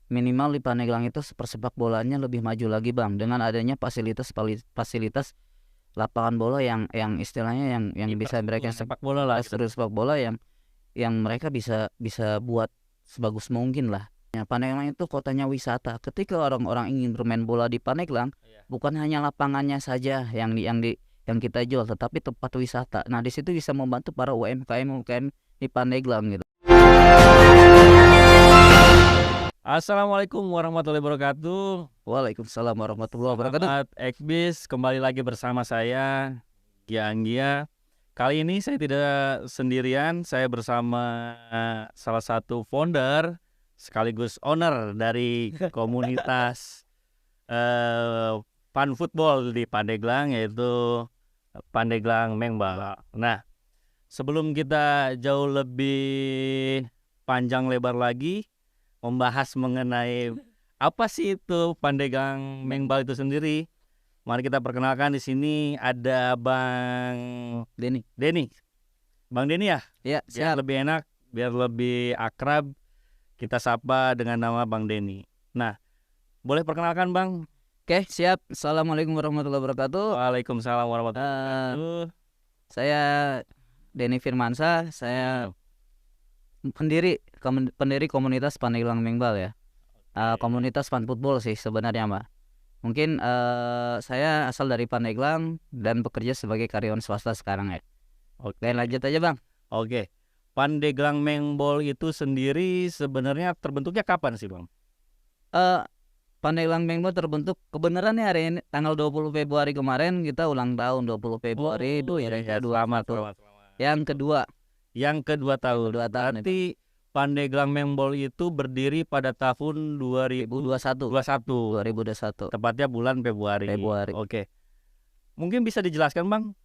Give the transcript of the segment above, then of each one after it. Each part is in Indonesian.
minimal di Pandeglang itu persepak bolanya lebih maju lagi Bang, dengan adanya fasilitas lapangan bola yang istilahnya yang bisa mereka sepak bola lah gitu. infrastruktur sepak bola yang mereka bisa buat sebagus mungkin lah. Ya, Pandeglang itu kotanya wisata. Ketika orang-orang ingin bermain bola di Pandeglang, Iya. bukan hanya lapangannya saja yang kita jual, tetapi tempat wisata. Nah, di situ bisa membantu para UMKM di Pandeglang gitu. Assalamualaikum warahmatullahi wabarakatuh. Waalaikumsalam warahmatullahi wabarakatuh. Selamat Ekbis, kembali lagi bersama saya Gia Anggia. Kali ini saya tidak sendirian, saya bersama salah satu founder sekaligus owner dari komunitas fun football di Pandeglang, yaitu Pandeglang Mengbala. Nah, sebelum kita jauh lebih panjang lebar lagi membahas mengenai apa sih itu Pandeglang Mengbal itu sendiri, mari kita perkenalkan. Di sini ada Bang Denny. Bang Denny ya? Ya, Biar siap. lebih enak, biar lebih akrab, kita sapa dengan nama Bang Denny. Nah, boleh perkenalkan Bang? Oke, siap. Assalamualaikum warahmatullahi wabarakatuh. Waalaikumsalam warahmatullahi wabarakatuh. Saya Denny Firmansyah, saya pendiri komunitas Pandeglang Mengbal ya. Komunitas fun football sih sebenarnya Mbak. Mungkin saya asal dari Pandeglang dan bekerja sebagai karyawan swasta sekarang ya. Oke, lanjut aja Bang. Oke. Pandeglang Mengbal itu sendiri sebenarnya terbentuknya kapan sih Bang? Pandeglang Mengbal terbentuk kebenarannya hari ini tanggal 20 Februari kemarin kita ulang tahun 20 Februari itu ya. Selamat. Yang kedua tahun. Berarti Pandeglang Mengbal itu berdiri pada tahun 2021. Tepatnya bulan Februari. Oke. Mungkin bisa dijelaskan Bang,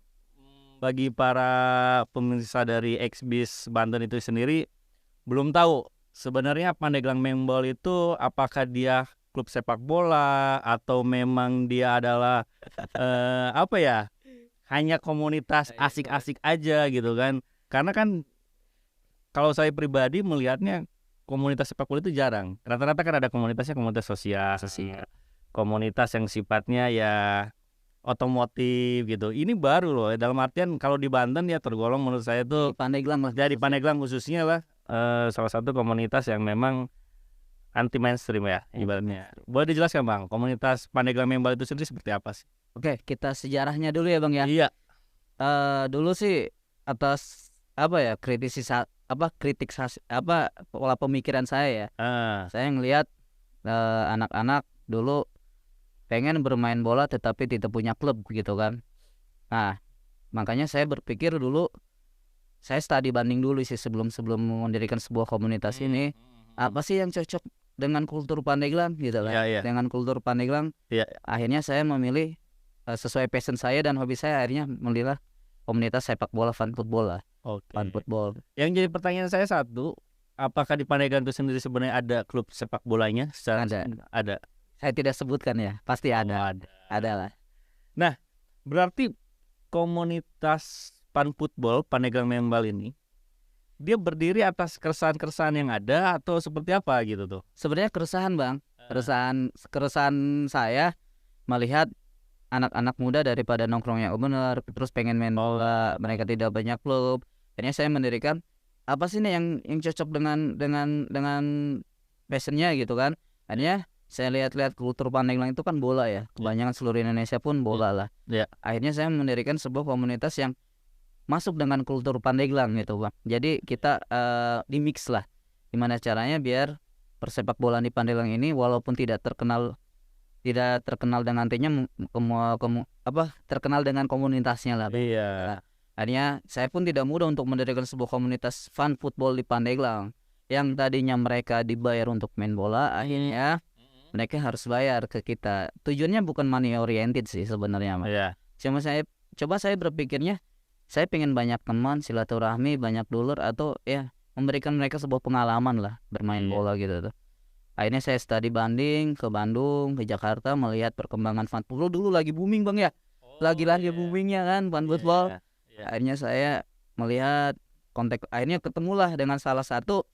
bagi para pemirsa dari Ekbis Banten itu sendiri belum tahu sebenarnya Pandeglang Mengbal itu apakah dia klub sepak bola atau memang dia adalah hanya komunitas asik-asik aja gitu kan. Karena kan kalau saya pribadi melihatnya komunitas sepak bola itu jarang. Rata-rata kan ada komunitasnya komunitas sosial, komunitas yang sifatnya ya otomotif gitu. Ini baru loh, dalam artian kalau di Banten ya tergolong menurut saya itu Pandeglang lah. jadi Pandeglang khususnya lah salah satu komunitas yang memang anti mainstream ya ibaratnya. Boleh dijelaskan Bang, komunitas Pandeglang Mengbal itu sendiri seperti apa sih? Oke, kita sejarahnya dulu ya Bang ya. Iya. Dulu sih atas kritik pola pemikiran saya ya. Saya ngelihat anak-anak dulu pengen bermain bola tetapi tidak punya klub gitu kan. Nah, makanya saya berpikir dulu, saya studi banding dulu sih sebelum mendirikan sebuah komunitas ini. Apa sih yang cocok dengan kultur Pandeglang gitu kan? Dengan kultur Pandeglang. Akhirnya saya memilih sesuai passion saya dan hobi saya, akhirnya memilih komunitas sepak bola fun football lah. Fun football. Yang jadi pertanyaan saya satu, apakah di Pandeglang itu sendiri sebenarnya ada klub sepak bolanya? Ada. Saya tidak sebutkan ya, pasti ada. Ada lah. Nah, berarti komunitas fun football Pandeglang Mengbal ini dia berdiri atas keresahan-keresahan yang ada atau seperti apa gitu tuh? Sebenarnya keresahan Bang. Keresahan saya melihat anak-anak muda daripada nongkrongnya bener terus pengen main bola, mereka tidak banyak klub. Akhirnya saya mendirikan apa sih nih yang cocok dengan passionnya gitu kan. Akhirnya saya lihat kultur Pandeglang itu kan bola ya, kebanyakan seluruh Indonesia pun bola lah. Akhirnya saya mendirikan sebuah komunitas yang masuk dengan kultur Pandeglang gitu Bang. Jadi kita di-mix lah gimana caranya biar persepak bola di Pandeglang ini walaupun tidak terkenal dengan terkenal dengan komunitasnya lah. Akhirnya saya pun tidak mudah untuk mendirikan sebuah komunitas fun football di Pandeglang yang tadinya mereka dibayar untuk main bola, akhirnya mereka harus bayar ke kita. Tujuannya bukan money oriented sih sebenarnya Mas. Cuma saya berpikirnya saya pengen banyak teman, silaturahmi, banyak dulur, atau ya memberikan mereka sebuah pengalaman lah bermain bola gitu tuh. Akhirnya saya studi banding ke Bandung, ke Jakarta, melihat perkembangan fun football. Dulu lagi booming Bang ya. Lagi boomingnya kan fun football. Akhirnya saya melihat akhirnya ketemulah dengan salah satu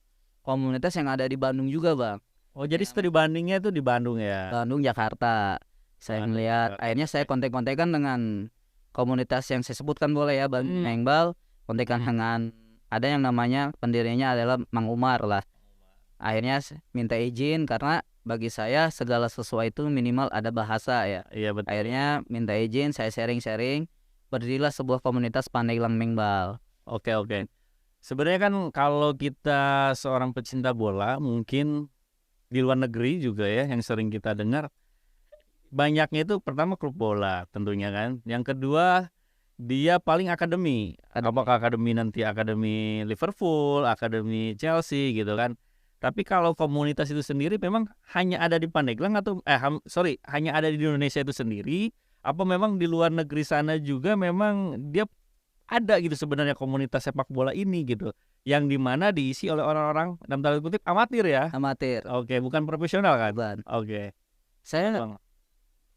komunitas yang ada di Bandung juga Bang. Oh, jadi studi bandingnya itu di Bandung ya? Bandung, Jakarta. Saya melihat, akhirnya saya kontek-kontekan dengan komunitas yang saya sebutkan boleh ya, Bang Mengbal, kontekan dengan ada yang namanya pendirinya adalah Mang Umar lah. Akhirnya minta izin karena bagi saya segala sesuatu itu minimal ada bahasa ya. Iya betul. Akhirnya minta izin, saya sharing-sharing, berdirilah sebuah komunitas Pandeglang Mengbal. Oke. Sebenarnya kan kalau kita seorang pecinta bola, mungkin di luar negeri juga ya yang sering kita dengar, banyaknya itu pertama klub bola tentunya kan. Yang kedua dia paling akademi. Apakah akademi nanti akademi Liverpool, akademi Chelsea gitu kan. Tapi kalau komunitas itu sendiri memang hanya ada di Pandeglang atau hanya ada di Indonesia itu sendiri, apa memang di luar negeri sana juga memang dia ada gitu sebenarnya komunitas sepak bola ini gitu, yang dimana diisi oleh orang-orang dalam tanda kutip amatir ya? Amatir. Oke, bukan profesional kan? Bukan. Oke. Saya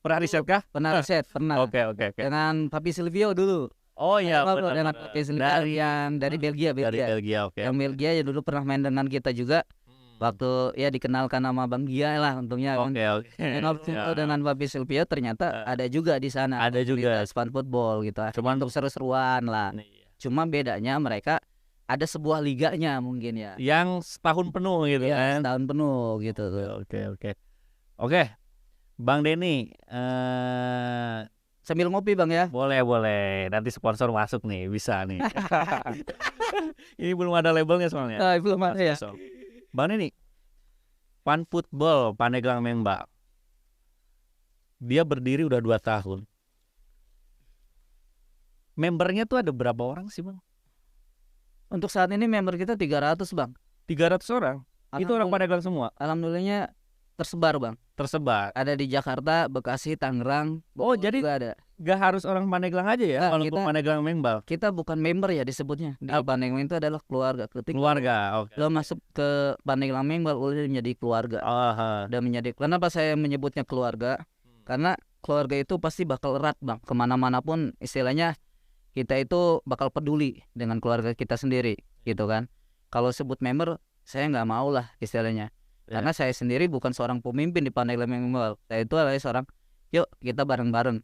pernah riset kah? Pernah riset, pernah. Oke. Dengan Papi Silvio dulu. Oh iya, benar. Dengan Papi Silvio yang dari Belgia. Dari Belgia, oke. Yang Belgia ya dulu pernah main dengan kita juga. Waktu ya dikenalkan nama Bang Gia lah untungnya. Oke. Dengan Papi Silvio ternyata ada juga di sana. Ada juga Fan football gitu. Cuma untuk seru-seruan lah. Cuma bedanya mereka ada sebuah liganya mungkin ya. Yang setahun penuh gitu kan. Setahun penuh gitu tuh. Oke. Bang Denny, sambil ngopi Bang ya. Boleh. Nanti sponsor masuk nih, bisa nih. Ini belum ada labelnya soalnya. Belum ada ya. Bang Denny, Fan Football Pandeglang Mengbal, dia berdiri udah 2 tahun. Membernya tuh ada berapa orang sih Bang? Untuk saat ini member kita 300 Bang. 300 orang? Itu orang Pandeglang semua? Alhamdulillahnya tersebar Bang. Ada di Jakarta, Bekasi, Tangerang. Oh jadi ada. Gak harus orang Pandeglang aja ya? Kalau Pandeglang Mengbal. Kita bukan member ya disebutnya. Di Pandeglang itu adalah keluarga. Keluarga, oke. Lo masuk ke Pandeglang Mengbal udah menjadi keluarga. Kenapa saya menyebutnya keluarga? Karena keluarga itu pasti bakal erat Bang. Kemana-mana pun istilahnya kita itu bakal peduli dengan keluarga kita sendiri gitu kan. Kalau sebut member saya nggak mau lah istilahnya. Karena saya sendiri bukan seorang pemimpin di Pandeglang Mengbal. Saya itu adalah seorang yuk kita bareng-bareng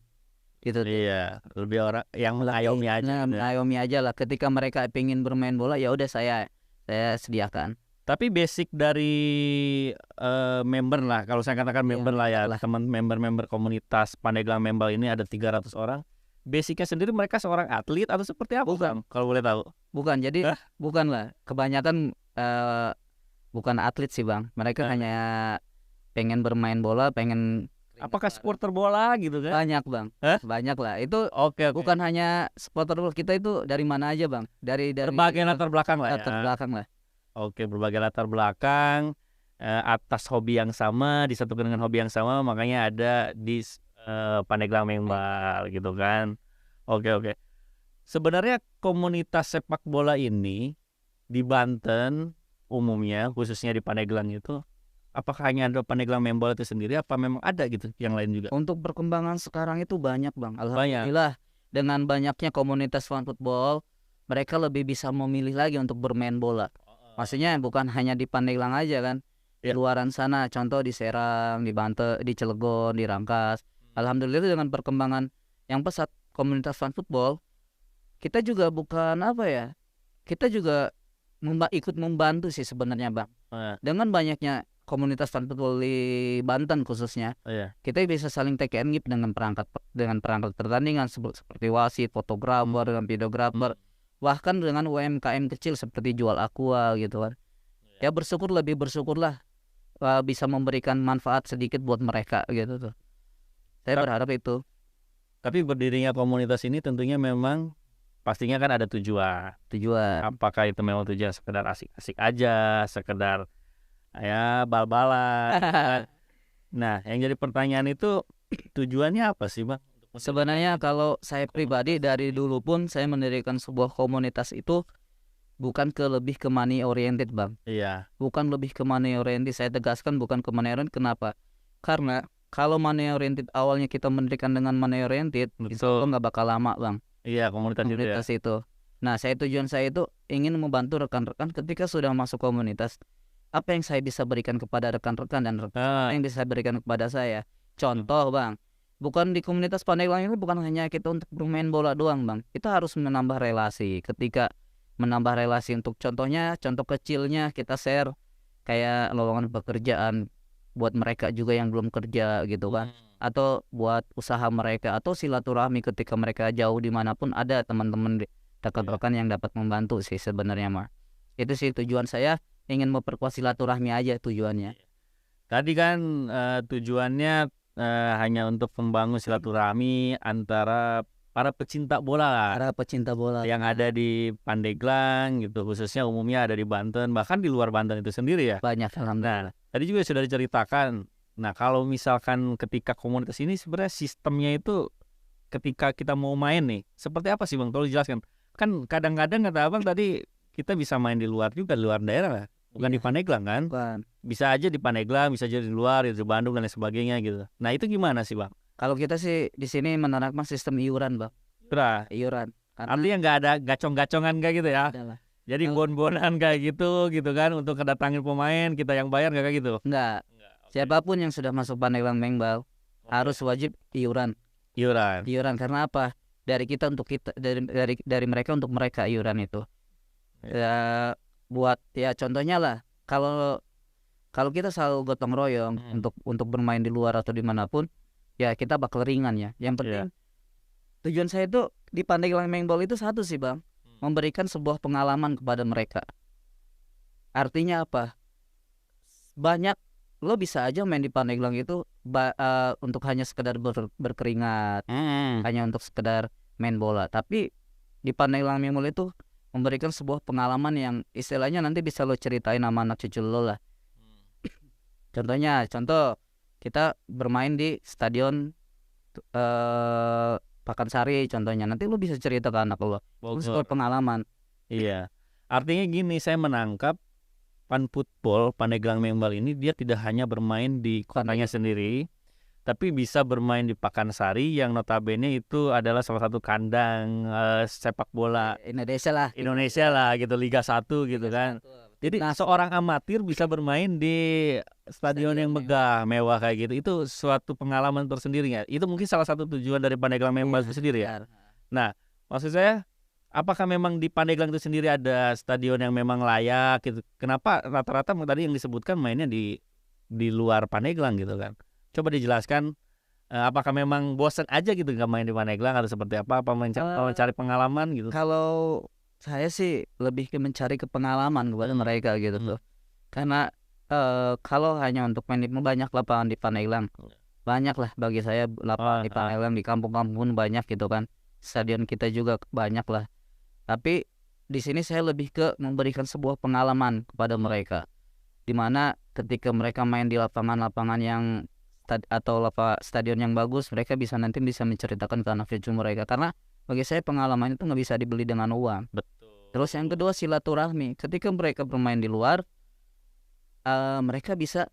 gitu. Iya, lebih orang yang mengayomi aja. Mengayomi aja lah. Ketika mereka pengen bermain bola ya udah saya sediakan. Tapi basic dari member lah, kalau saya katakan member lah ya, teman member komunitas Pandeglang Mengbal ini ada 300 orang. Basicnya sendiri mereka seorang atlet atau seperti apa? Bukan, kalau boleh tahu. Bukan, jadi bukan lah. Kebanyakan bukan atlet sih Bang. Mereka hanya pengen bermain bola, pengen. Apakah supporter bola gitu kan? Banyak Bang. Banyak lah. Itu bukan hanya supporter bola, kita itu dari mana aja Bang? Dari berbagai latar belakang lah. Oke, berbagai latar belakang, atas hobi yang sama, disatukan dengan hobi yang sama, makanya ada di Pandeglang Mengbal gitu kan. Oke. Sebenarnya komunitas sepak bola ini di Banten umumnya, khususnya di Pandeglang itu, apakah hanya ada Pandeglang Mengbal itu sendiri, apa memang ada gitu yang lain juga? Untuk perkembangan sekarang itu banyak Bang. Alhamdulillah dengan banyaknya komunitas fan football, mereka lebih bisa memilih lagi untuk bermain bola. Maksudnya bukan hanya di Pandeglang aja kan, di luaran sana, contoh di Serang, di Banten, di Cilegon, di Rangkas. Alhamdulillah dengan perkembangan yang pesat komunitas fan football, kita juga bukan kita juga ikut membantu sih sebenarnya Bang. Dengan banyaknya komunitas fan football di Banten khususnya, kita bisa saling take and give dengan perangkat pertandingan seperti wasit, fotografer, dan videografer, bahkan dengan UMKM kecil seperti jual aqua gitu kan. Ya lebih bersyukurlah bisa memberikan manfaat sedikit buat mereka gitu tuh. Saya berharap itu. Tapi berdirinya komunitas ini tentunya memang pastinya kan ada tujuan. Apakah itu memang tujuan sekedar asik-asik aja, sekedar ya bal-balan. Nah, yang jadi pertanyaan itu tujuannya apa sih Bang? Sebenarnya kalau saya pribadi dari dulu pun saya mendirikan sebuah komunitas itu bukan lebih ke money oriented Bang. Iya. Bukan lebih ke money oriented, saya tegaskan bukan ke money oriented. Kenapa? Karena kalau money oriented awalnya kita mendirikan dengan money oriented, itu nggak bakal lama Bang. Iya, komunitas itu. Nah, tujuan saya itu ingin membantu rekan-rekan ketika sudah masuk komunitas, apa yang saya bisa berikan kepada rekan-rekan dan apa yang bisa berikan kepada saya. Contoh Bang, bukan di komunitas Pandeglang ini bukan hanya kita untuk bermain bola doang Bang, kita harus menambah relasi. Ketika menambah relasi untuk contoh kecilnya kita share kayak lowongan pekerjaan buat mereka juga yang belum kerja gitu kan, atau buat usaha mereka, atau silaturahmi ketika mereka jauh dimanapun ada teman-teman rekan-rekan yang dapat membantu sih sebenarnya mah. Itu sih tujuan saya, ingin memperkuat silaturahmi aja tujuannya. Tadi kan tujuannya hanya untuk membangun silaturahmi antara para pecinta bola lah. Para pecinta bola yang ada di Pandeglang gitu, khususnya umumnya ada di Banten, bahkan di luar Banten itu sendiri ya. banyak alhamdulillah. Tadi juga sudah diceritakan. Nah, kalau misalkan ketika komunitas ini sebenarnya sistemnya itu ketika kita mau main nih, seperti apa sih Bang? Tolong jelaskan. Kan kadang-kadang kata Abang tadi kita bisa main di luar juga, di luar daerah lah. Bukan di Pandeglang kan? Bukan. Bisa aja di Pandeglang, bisa aja di luar, di Bandung dan lain sebagainya gitu. Nah, itu gimana sih Bang? Kalau kita sih di sini menerapkan sistem iuran Bang. Iuran. Artinya nggak ada gacong-gacongan kayak gitu ya? Adalah. Jadi bon-bonan kayak gitu kan untuk kedatangin pemain kita yang bayar nggak kayak gitu? Enggak. Siapapun yang sudah masuk Pandeglang Mengbal harus wajib iuran. Iuran karena apa? Dari kita untuk kita, dari mereka untuk mereka iuran itu. Ya buat ya contohnya lah, kalau kita selalu gotong royong untuk bermain di luar atau dimanapun, ya kita bakal ringan ya. Yang penting tujuan saya itu di Pandeglang Mengbal itu satu sih Bang, memberikan sebuah pengalaman kepada mereka. Artinya apa? Banyak lo bisa aja main di Pandeglang itu untuk hanya sekedar berkeringat, hanya untuk sekedar main bola. Tapi di Pandeglang Mengbal itu memberikan sebuah pengalaman yang istilahnya nanti bisa lo ceritain sama anak cucu lo lah. Contoh kita bermain di stadion Pakansari contohnya, nanti lo bisa cerita ke anak lo, sebuah pengalaman. Iya, artinya gini, saya menangkap Pan Football Pandeglang Mengbal ini dia tidak hanya bermain di kotanya sendiri, tapi bisa bermain di Pakansari yang notabene itu adalah salah satu kandang sepak bola Indonesia lah gitu, Liga 1 gitu kan. Jadi seorang amatir bisa bermain di stadion yang megah, mewah kayak gitu. Itu suatu pengalaman tersendiri ya. Itu mungkin salah satu tujuan dari Pandeglang Mengbal itu sendiri ya. Nah, maksud saya, apakah memang di Pandeglang itu sendiri ada stadion yang memang layak gitu? Kenapa rata-rata tadi yang disebutkan mainnya di luar Pandeglang gitu kan? Coba dijelaskan, apakah memang bosan aja gitu nggak main di Pandeglang atau seperti apa mencari pengalaman gitu? Kalau saya sih lebih ke mencari pengalaman kepada mereka gitu tuh. Karena kalau hanya untuk main di banyak lapangan di Pandeglang, banyak lah bagi saya lapangan di Pandeglang, di kampung-kampung pun banyak gitu kan. Stadion kita juga banyak lah. Tapi di sini saya lebih ke memberikan sebuah pengalaman kepada mereka, dimana ketika mereka main di lapangan-lapangan yang atau stadion yang bagus, mereka nanti bisa menceritakan ke anak cucu mereka. Karena bagi saya pengalaman itu nggak bisa dibeli dengan uang. Betul. Terus yang kedua silaturahmi. Ketika mereka bermain di luar, mereka bisa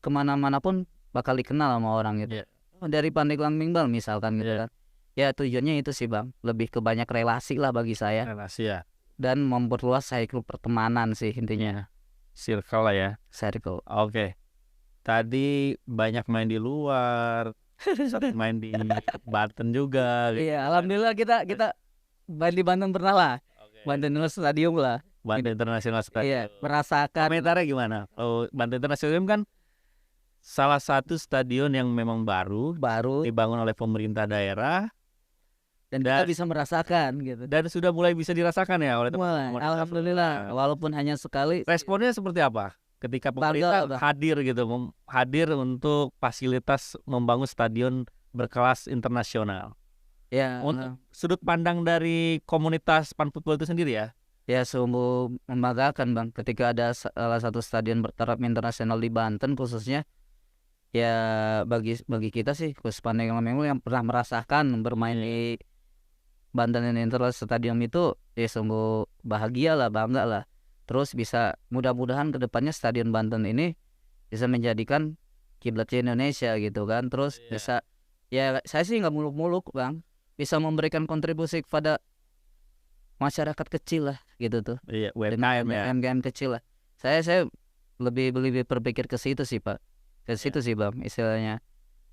kemana-mana pun bakal dikenal sama orang gitu. Dari Pandeglang Mengbal misalkan gitu kan. Ya tujuannya itu sih Bang, lebih ke banyak relasi lah bagi saya. Relasi ya. Dan memperluas cycle pertemanan sih intinya. Circle lah ya. Circle. Oke. Tadi banyak main di luar, main di Banten juga. Iya, alhamdulillah kita main di Banten pernah lah. Banten International Stadium lah. Banten International Stadium. Iya, merasakan. Komentarnya gimana? Banten International Stadium kan salah satu stadion yang memang baru dibangun oleh pemerintah daerah. Dan kita bisa merasakan gitu. Dan sudah mulai bisa dirasakan ya oleh teman-teman. Alhamdulillah, walaupun hanya sekali. Responnya seperti apa? Ketika pemerintah hadir untuk fasilitas membangun stadion berkelas internasional. Ya, untuk sudut pandang dari komunitas Pan Football itu sendiri ya. Ya sungguh membanggakan Bang, ketika ada salah satu stadion bertaraf internasional di Banten khususnya. Ya bagi kita sih khusus Pandeglang Mengbal yang pernah merasakan bermain di Banten International Stadium itu, ya sungguh bahagia lah, bangga lah. Terus bisa mudah-mudahan kedepannya stadion Banten ini bisa menjadikan kiblat Indonesia gitu kan. Terus bisa, ya saya sih nggak muluk-muluk Bang, bisa memberikan kontribusi kepada masyarakat kecil lah gitu tuh. UMKM ya. UMKM kecil lah. Saya lebih berpikir ke situ sih Pak, ke situ sih Bang istilahnya,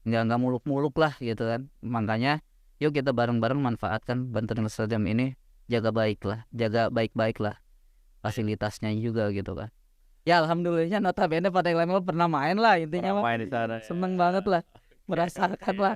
nggak muluk-muluk lah gitu kan. Makanya yuk kita bareng-bareng manfaatkan Banten Stadium ini, jaga baik-baik lah fasilitasnya juga gitu kan. Ya alhamdulillahnya notabene Pandeglang pernah main lah intinya mah. Main di sana. Seneng banget lah, merasakan lah.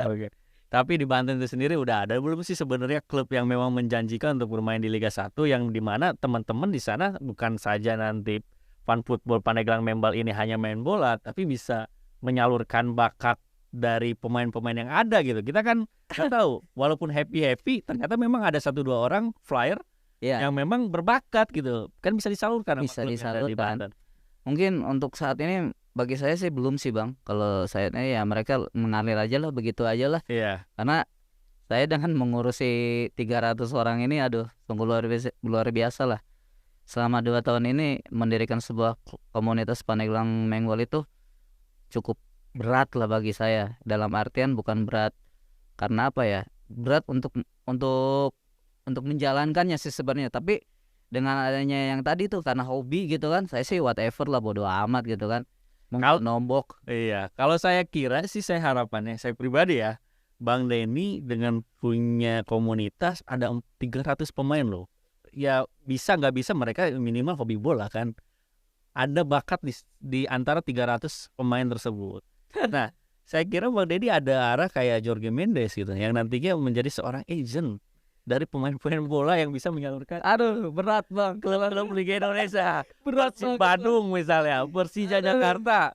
Oke. Tapi di Banten itu sendiri udah ada belum sih sebenarnya klub yang memang menjanjikan untuk bermain di Liga 1 yang dimana teman-teman di sana bukan saja nanti Fan Football Pandeglang Membal ini hanya main bola, tapi bisa menyalurkan bakat dari pemain-pemain yang ada gitu. Kita kan nggak tahu, walaupun happy ternyata memang ada 1-2 orang flyer yang memang berbakat gitu, kan bisa disalurkan. Bisa disalurkan. Mungkin untuk saat ini bagi saya sih belum sih Bang. Kalau saya ya mereka mengalir aja lah, begitu aja lah. Karena saya dengan mengurusi 300 orang ini, aduh, sungguh luar biasa lah. Selama 2 tahun ini mendirikan sebuah komunitas Pandeglang Mengbol itu cukup berat lah bagi saya. Dalam artian bukan berat karena apa ya, berat untuk menjalankannya sih sebenarnya, tapi dengan adanya yang tadi tuh karena hobi gitu kan, saya sih whatever lah, bodo amat gitu kan, mau nombok. Iya, kalau saya kira sih, saya harapannya, saya pribadi ya, Bang Denny dengan punya komunitas ada 300 pemain loh. Ya bisa nggak bisa mereka minimal hobi bola kan, ada bakat di antara 300 pemain tersebut. Nah, saya kira Bang Denny ada arah kayak Jorge Mendes gitu, yang nantinya menjadi seorang agent dari pemain-pemain bola yang bisa menyalurkan. Aduh, berat Bang, klub Liga Indonesia. Berat Persib Bandung misalnya, Persija Jakarta,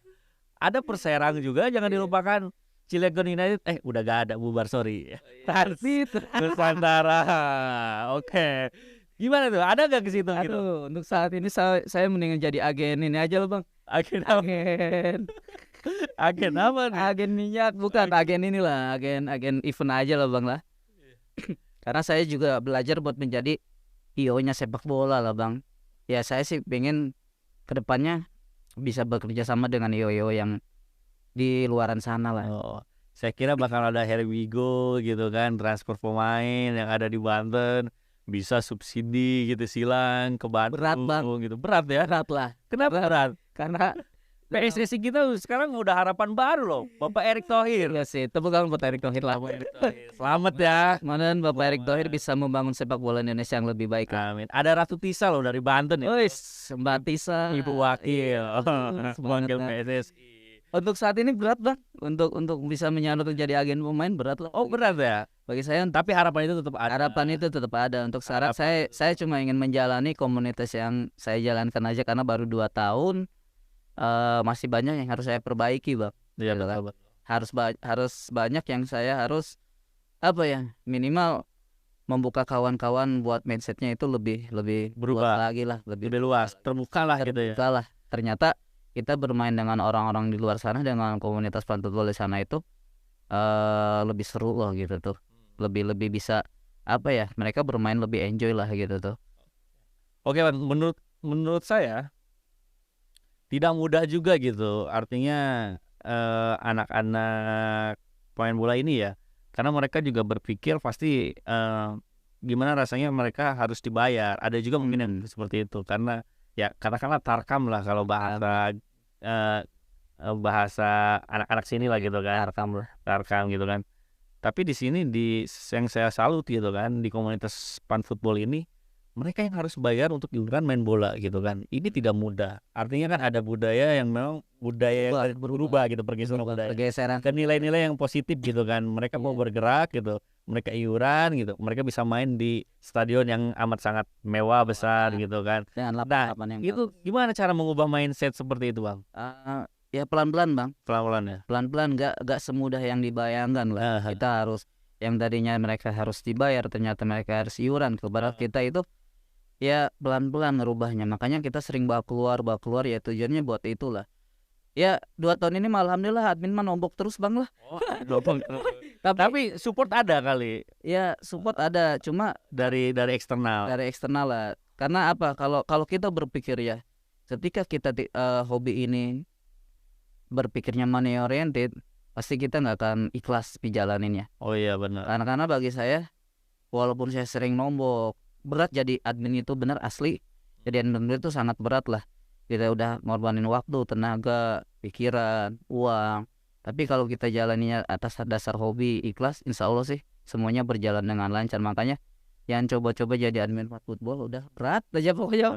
ada Perserang juga, jangan dilupakan. Cilegon United udah gak ada, bubar, sorry. Persib Nusantara. Oke. Gimana tuh? Ada gak ke situ gitu? Untuk saat ini saya mendingan jadi agen ini aja loh Bang. Agen apa? Agen apa nih? Agen minyak, bukan agen inilah, agen event aja loh Bang lah. Karena saya juga belajar buat menjadi IO-nya sepak bola lah Bang. Ya saya sih pengen kedepannya bisa bekerja sama dengan IO-IO yang di luaran sana lah. Saya kira bakal ada here we go gitu kan, transfer pemain yang ada di Banten, bisa subsidi gitu silang ke Bandung. Berat Bang gitu. Berat ya? Berat lah. Kenapa berat? Karena PSSI kita sekarang udah harapan baru loh, Bapak Erick Thohir. Ya sih, tepuk tangan buat Erick Thohir lah. Selamat ya. Mudah-mudahan Bapak Erick Thohir bisa membangun sepak bola Indonesia yang lebih baik. Amin. Ada Ratu Tisa loh dari Banten ya. Mbak Tisa, Ibu Wakil, Wakil PSSI. Untuk saat ini berat Bang, untuk bisa menyalurkan jadi agen pemain berat lah. Oh berat ya. Bagi saya, tapi harapan itu tetap ada. Harapan itu tetap ada. Untuk sekarang saya cuma ingin menjalani komunitas yang saya jalankan aja karena baru 2 tahun. Masih banyak yang harus saya perbaiki Bang. Iya betul. Harus banyak yang saya harus minimal membuka kawan-kawan buat mindsetnya itu lebih berubah lagi lah, lebih luas, terbuka lah gitu ya. Ternyata kita bermain dengan orang-orang di luar sana, dengan komunitas fan football di sana itu lebih seru loh gitu tuh. Lebih bisa mereka bermain lebih enjoy lah gitu tuh. Oke Bang, menurut saya tidak mudah juga gitu, artinya anak-anak pemain bola ini ya, karena mereka juga berpikir pasti gimana rasanya mereka harus dibayar. Ada juga mungkin yang seperti itu, karena ya katakanlah tarkam lah kalau bahasa anak-anak sini lah gitu kan, tarkam gitu kan. Tapi di sini yang saya salut gitu kan, di komunitas fan football ini, mereka yang harus bayar untuk hiburan main bola gitu kan. Ini tidak mudah. Artinya kan ada budaya yang memang budaya yang berubah gitu, pergeseran ke nilai-nilai yang positif gitu kan. Mereka mau bergerak gitu, mereka iuran gitu, mereka bisa main di stadion yang amat sangat mewah besar gitu kan. Nah, itu gimana cara mengubah mindset seperti itu Bang? Ya pelan-pelan Bang. Pelan-pelan ya. Pelan-pelan, gak semudah yang dibayangkan lah. Kita harus, yang tadinya mereka harus dibayar, ternyata mereka harus iuran kepada kita itu. Ya pelan-pelan ngerubahnya. Makanya kita sering bawa keluar ya tujuannya buat itulah. Ya 2 tahun ini alhamdulillah admin mah nombok terus Bang lah. Tapi support ada kali. Ya support ada, cuma dari eksternal. Dari eksternal lah. Karena apa? Kalau kita berpikir ya, ketika kita hobi ini berpikirnya money oriented, pasti kita nggak akan ikhlas dijalaninnya. Oh iya benar. Karena bagi saya, walaupun saya sering nombok, berat jadi admin itu benar asli. Jadi admin itu sangat berat lah. kita udah ngorbanin waktu, tenaga, pikiran, uang. Tapi kalau kita jalaninya atas dasar hobi, ikhlas, insya Allah sih semuanya berjalan dengan lancar. Makanya yang coba-coba jadi admin football udah berat aja pokoknya.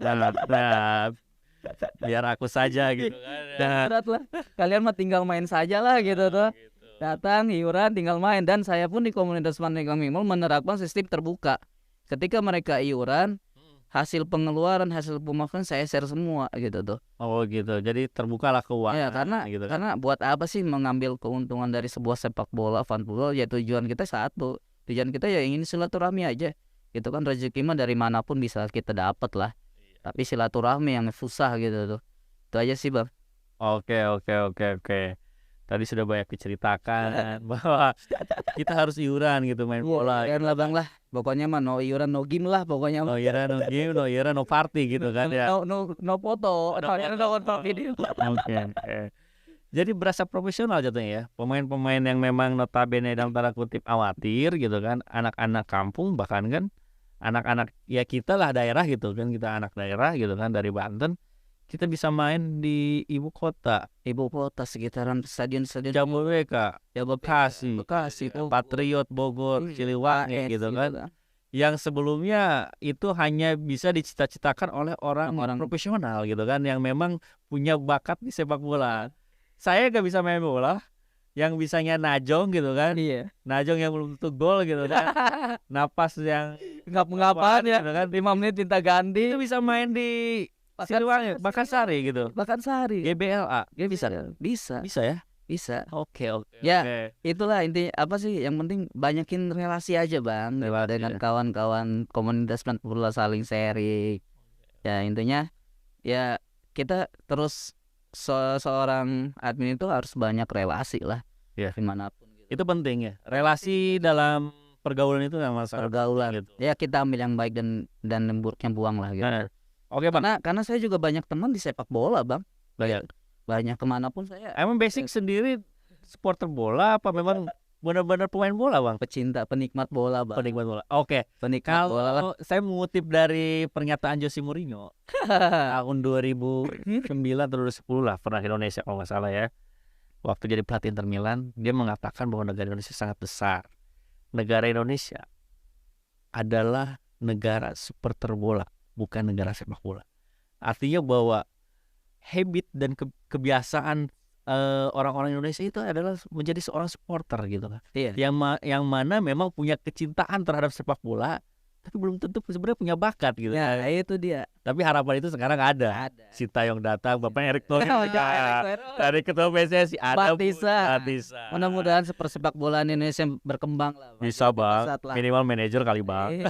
Biar aku saja gitu kan. Berat lah. Kalian mah tinggal main saja lah gitu tuh. Datang, iuran, tinggal main. Dan saya pun di komunitas Pandeglang Membol menerapkan sistem terbuka. Ketika mereka iuran, hasil pengeluaran, hasil pemasukan saya share semua gitu tuh. Oh gitu. Jadi terbukalah keuangan. Ya karena gitu kan. karena buat apa sih mengambil keuntungan dari sebuah sepak bola, fan football? Ya tujuan kita satu. Tujuan kita ya ingin silaturahmi aja. Gitu kan, rezeki mah dari manapun bisa kita dapat lah. Tapi silaturahmi yang susah gitu tuh. Itu aja sih, Bang. Oke. Tadi sudah banyak diceritakan bahwa kita harus iuran gitu main bola. Iuran lah, Bang lah. Pokoknya mah no iuran no game lah pokoknya. No iuran no game, no iuran no party gitu kan ya. No foto, no video. Oke. Jadi berasa profesional jatuhnya ya. Pemain-pemain yang memang notabene dalam tanda kutip amatir gitu kan, anak-anak kampung bahkan kan anak-anak ya kita lah daerah gitu kan, kita anak daerah gitu kan dari Banten, kita bisa main di ibu kota Sekitaran stadion Jababeka, Bekasi, Patriot Bogor, Siliwangi gitu kan. Yang sebelumnya itu hanya bisa dicita-citakan oleh orang profesional gitu kan, yang memang punya bakat di sepak bola. Saya gak bisa main bola, yang bisanya najong gitu kan. Iya. Najong yang belum tentu gol gitu kan. Napas yang ngap-ngapan ya gitu kan. 5 menit minta ganti. Itu bisa main di Siliwangi, Bakansari gitu. Bakansari. GBLA. Bisa ya? Bisa. Oke. Ya, itulah intinya apa sih, yang penting banyakin relasi aja, Bang. Dengan kawan-kawan komunitas fan bola, saling sharing. Ya, intinya ya kita terus seorang admin itu harus banyak relasi lah ya dimanapun gitu. Itu penting ya, relasi dalam pergaulan itu yang masalah pergaulan gitu. Ya kita ambil yang baik dan buruknya buang lah gitu. Oke, Bang. Karena saya juga banyak teman di sepak bola, Bang. Banyak kemanapun saya. Emang basic sendiri supporter bola apa memang benar-benar pemain bola, Bang? Penikmat bola, Bang. Penikmat bola. Oke. Penikmat bola lah. Saya mengutip dari pernyataan Jose Mourinho tahun 2009 atau 2010 lah, pernah Indonesia kalau nggak salah ya. Waktu jadi pelatih Inter Milan, dia mengatakan bahwa negara Indonesia sangat besar. Negara Indonesia adalah negara supporter bola, bukan negara sepak bola. Artinya bahwa habit dan kebiasaan orang-orang Indonesia itu adalah menjadi seorang supporter gitu kan. Iya. Yang mana memang punya kecintaan terhadap sepak bola, tapi belum tentu sebenarnya punya bakat gitu. Ya, itu dia. Tapi harapan itu sekarang ada. Sintayong datang, Bapaknya Erick Thohir dari ketua PSSI ada Batisa. Mudah-mudahan sepak bola Indonesia berkembang lah. Bisa, Bang. Minimal manajer kali, Bang.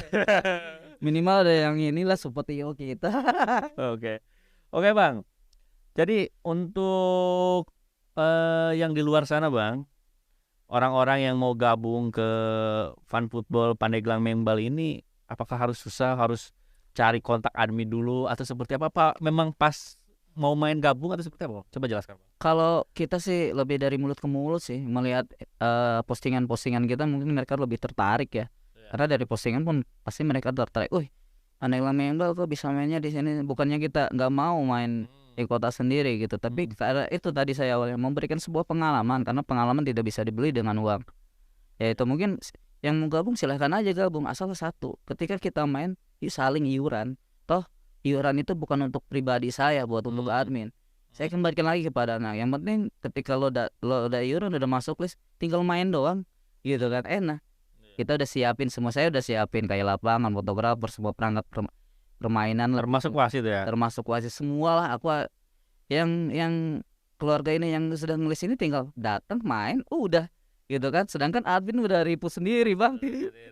Minimal ada yang inilah seperti kita. Oke, Bang. Jadi untuk yang di luar sana, Bang, orang-orang yang mau gabung ke Fan Football Pandeglang Membol ini, apakah harus susah, harus cari kontak admin dulu atau seperti apa? Pak, memang pas mau main gabung atau seperti apa? Coba jelaskan, Bang. Kalau kita sih lebih dari mulut ke mulut sih, melihat postingan-postingan kita mungkin mereka lebih tertarik ya. Karena dari postingan pun pasti mereka tertarik. Pandeglang Membol kok bisa mainnya di sini. Bukannya kita nggak mau main di kota sendiri gitu, tapi karena itu tadi saya awalnya memberikan sebuah pengalaman, karena pengalaman tidak bisa dibeli dengan uang. Yaitu mungkin yang mau gabung silahkan aja gabung, asal satu, ketika kita main saling iuran. Toh iuran itu bukan untuk pribadi saya, buat untuk admin. Saya kembalikan lagi kepada anak. Yang penting ketika lo udah iuran, udah masuk list, tinggal main doang gitu kan, enak. Kita udah siapin semua, saya udah siapin kayak lapangan, fotografer, semua perangkat permainan, termasuk wasit ya. Termasuk wasit semua lah. Aku yang keluarga ini yang sudah nulis ini tinggal datang main, udah gitu kan. Sedangkan admin udah ribu sendiri, Bang.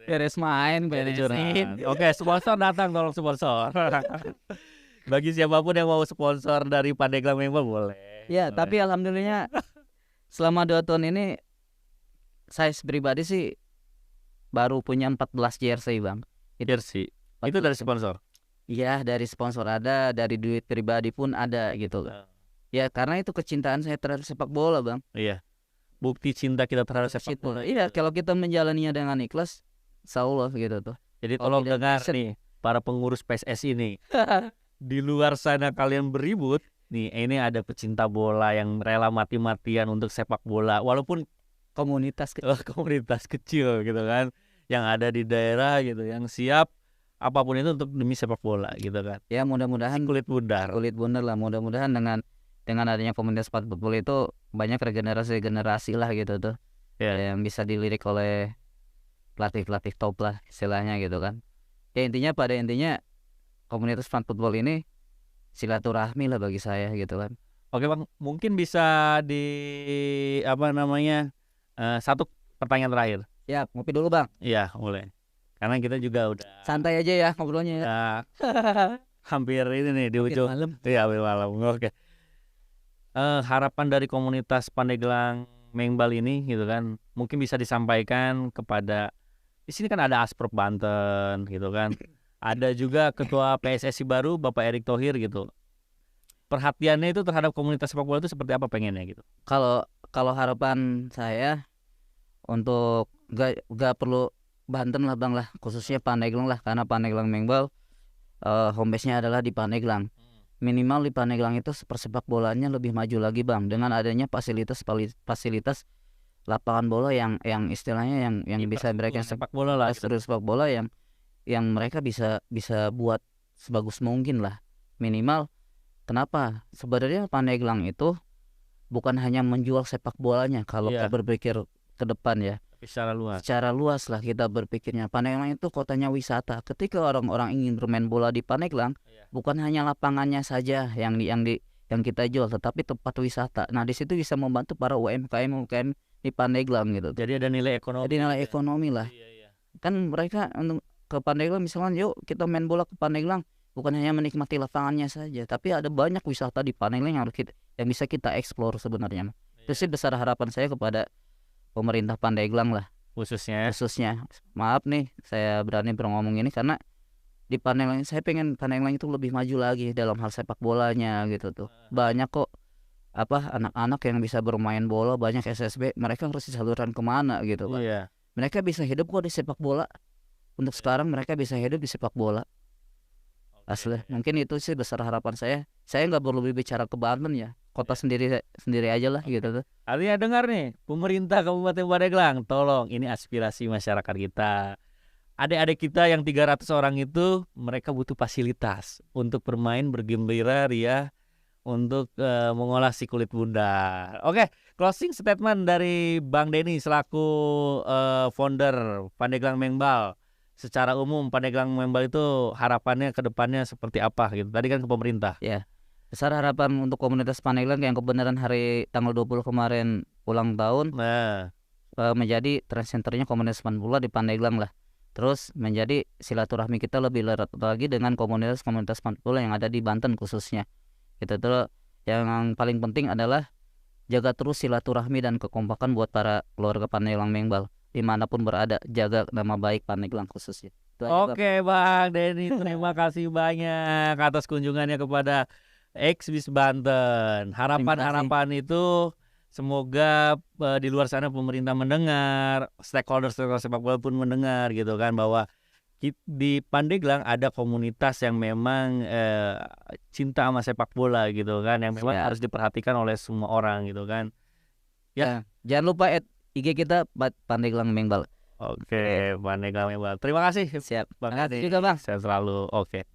Beres main, beresin. Oke, sponsor datang, tolong sponsor. Bagi siapapun yang mau sponsor dari Pandeglang Membol boleh. Ya, tapi alhamdulillah selama 2 tahun ini saya pribadi sih baru punya 14 jersey, Bang. Jersey. Itu dari sponsor? Iya, dari sponsor ada, dari duit pribadi pun ada gitu. Ya, karena itu kecintaan saya terhadap sepak bola, Bang. Iya. Bukti cinta kita terhadap sepak bola. Iya, kalau kita menjalaninya dengan ikhlas, insyaallah gitu tuh. Jadi tolong dengar nih para pengurus PSSI nih. Di luar sana kalian beribut, nih, ini ada pecinta bola yang rela mati-matian untuk sepak bola, walaupun komunitas komunitas kecil gitu kan, yang ada di daerah gitu, yang siap apapun itu untuk demi sepak bola gitu kan. Ya mudah-mudahan Kulit bundar lah, mudah-mudahan dengan adanya komunitas football itu banyak regenerasi lah gitu tuh, ya. yang bisa dilirik oleh pelatih top lah istilahnya gitu kan. Ya pada intinya komunitas fan football ini silaturahmi lah bagi saya gitu kan. Oke Bang, mungkin bisa satu pertanyaan terakhir. Ya, ngopi dulu Bang. Iya, boleh. Karena kita juga udah Santai aja ya ngobrolnya ya. Hampir ini nih di ujung malam. Iya, hampir malam. Oke. Harapan dari komunitas Pandeglang Mengbal ini gitu kan, mungkin bisa disampaikan kepada, di sini kan ada Asprop Banten gitu kan. Ada juga ketua PSSI baru Bapak Erick Thohir gitu. Perhatiannya itu terhadap komunitas sepak bola itu seperti apa pengennya gitu? Kalau harapan saya untuk gak perlu Banten lah Bang lah, khususnya Pandeglang lah, karena Pandeglang Mengbal home base-nya adalah di Pandeglang. Minimal di Pandeglang itu persepak bolanya lebih maju lagi Bang, dengan adanya fasilitas lapangan bola yang istilahnya yang bisa mereka sepak bola lah, sepak bola yang mereka bisa buat sebagus mungkin lah. Minimal kenapa? Sebenarnya Pandeglang itu bukan hanya menjual sepak bolanya kalau kita berpikir ke depan ya. Tapi secara luas lah kita berpikirnya. Pandeglang itu kotanya wisata. Ketika orang-orang ingin bermain bola di Pandeglang, bukan hanya lapangannya saja yang kita jual, tetapi tempat wisata. Nah, di situ bisa membantu para UMKM di Pandeglang gitu. Jadi ada nilai ekonomi. Jadi nilai ekonomi lah. Kan mereka untuk ke Pandeglang misalkan, yuk kita main bola ke Pandeglang, bukan hanya menikmati lapangannya saja, tapi ada banyak wisata di Pandeglang yang bisa kita eksplor sebenarnya. Itu sih besar harapan saya kepada pemerintah Pandeglang lah, khususnya. Maaf nih saya berani ngomong ini karena di Pandeglang saya pengen Pandeglang itu lebih maju lagi dalam hal sepak bolanya gitu tuh. Banyak kok anak-anak yang bisa bermain bola, banyak SSB, mereka harus disalurkan kemana gitu kan. Mereka bisa hidup kok di sepak bola. Untuk sekarang mereka bisa hidup di sepak bola. Asli, mungkin itu sih besar harapan saya. Saya nggak perlu bicara ke Banten ya, kota sendiri aja lah gitu tuh. Artinya dengar nih, pemerintah Kabupaten Pandeglang, tolong ini aspirasi masyarakat kita. Adik-adik kita yang 300 orang itu, mereka butuh fasilitas untuk bermain, bergembira, ria, untuk mengolah si kulit bundar. Oke, closing statement dari Bang Denny selaku founder Pandeglang Mengbal. Secara umum Pandeglang Mengbal itu harapannya ke depannya seperti apa gitu. Tadi kan ke pemerintah. Ya. Besar harapan untuk komunitas Pandeglang yang kebenaran hari tanggal 20 kemarin ulang tahun. Menjadi transcenternya komunitas sepak bola di Pandeglang lah. Terus menjadi silaturahmi kita lebih erat lagi dengan komunitas sepak bola yang ada di Banten khususnya. Itu tuh yang paling penting adalah jaga terus silaturahmi dan kekompakan buat para keluarga Pandeglang Mengbal dimanapun berada, jaga nama baik Pandeglang khususnya. Oke Bang Denny, terima kasih banyak atas kunjungannya kepada X-Bis Banten. Harapan itu semoga di luar sana pemerintah mendengar, stakeholder sepak bola pun mendengar gitu kan, bahwa di Pandeglang ada komunitas yang memang cinta sama sepak bola gitu kan, yang memang harus diperhatikan oleh semua orang gitu kan. Ya, jangan lupa IG kita Pandeglang Mengbal. Oke, Pandeglang Mengbal. Terima kasih. Siap. Bang. Terima kasih juga Bang. Saya selalu oke.